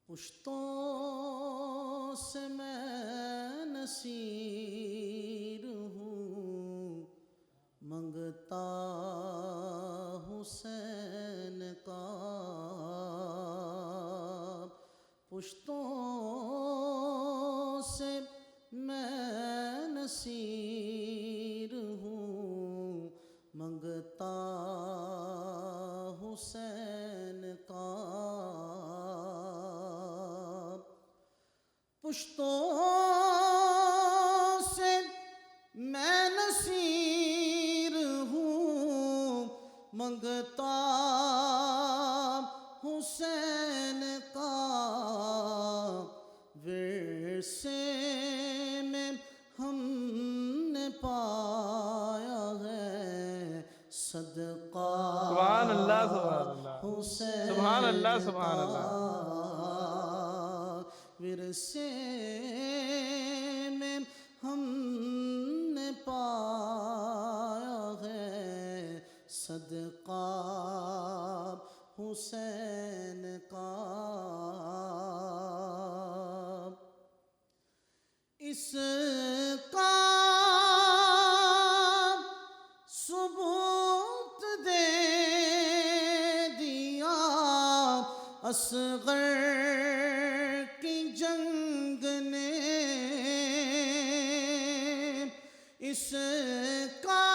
پشتوں سے میں نصیر ہوں، منگتا حسین کا۔ پشتوں سے میں نصیر ہوں، منگتا حسین کا۔ پشتوں سے میں نصیر ہوں، منگتا حسین کا۔ ورثے میں ہم نے پایا ہے صدقہ سبحان اللہ، سبحان اللہ، حسین سبحان اللہ، سبحان اللہ۔ ورثے میں ہم نے پایا ہے صدقہ حسین کا۔ اس کا ثبوت دے دیا اصغر کی جنگ نے۔ اس کا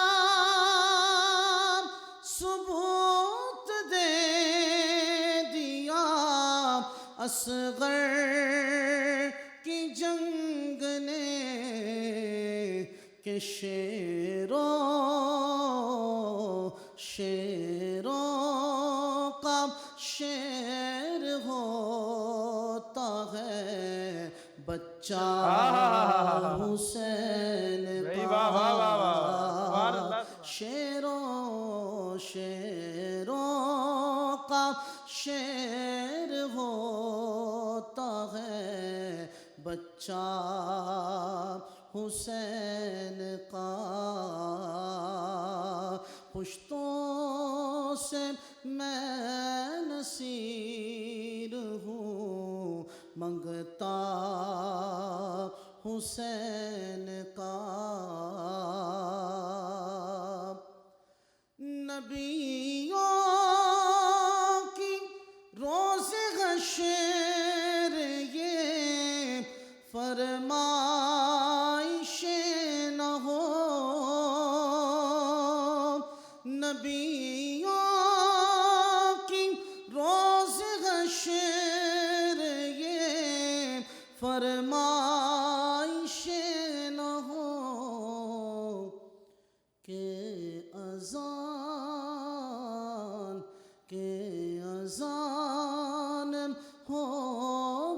ثبوت دے دیا اصغر کی جنگ نے کہ شیروں کا شیر ہوتا ہے بچہ حسین کا۔ شیروں کا شیر ہوتا ہے بچہ حسین کا۔ پشتوں سے میں نصیر ہوں، منگتا حسین کا۔ نبیوں کی روز حشر یہ فرمائشیں نہ ہو۔ نبیوں کی روز حشر یہ فرمائشیں نہ ہو کہ اذان ہو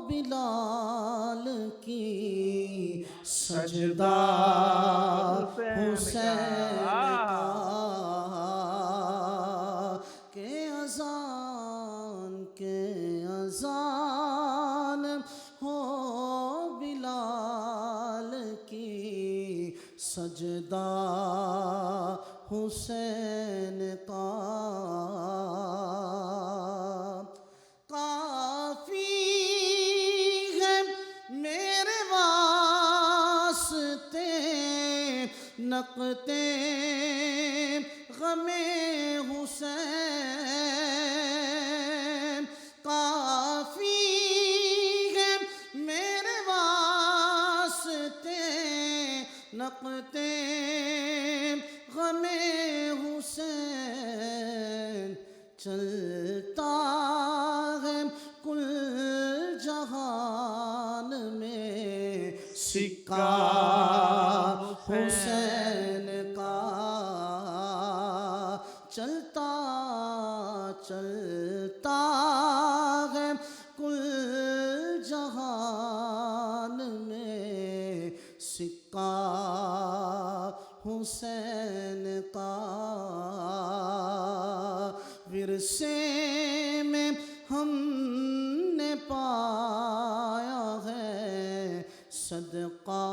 بلال کی سجدہ حسین کا۔ کہ اذان ہو بلال کی سجدہ حسین کا۔ کافی ہے میرے واسطے نقطے غم حسین۔ کافی ہے میرے واسطے نقطے غم حسین۔ چلتا ہے کل جہان میں سکہ حسین کا۔ چلتا چلتا ہے کل جہان میں سکہ حسین کا۔ ورثے میں ہم نے پایا ہے صدقہ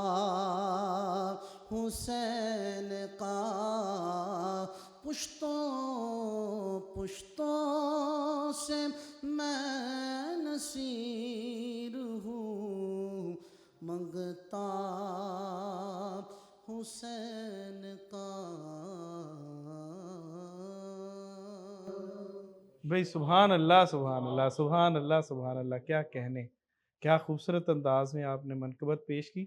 حسین کا۔ پشتوں سے میں نصیر آفتاب حسین کا بھئی سبحان اللہ سبحان اللہ سبحان اللہ سبحان اللہ، کیا کہنے، کیا خوبصورت انداز میں آپ نے منقبت پیش کی۔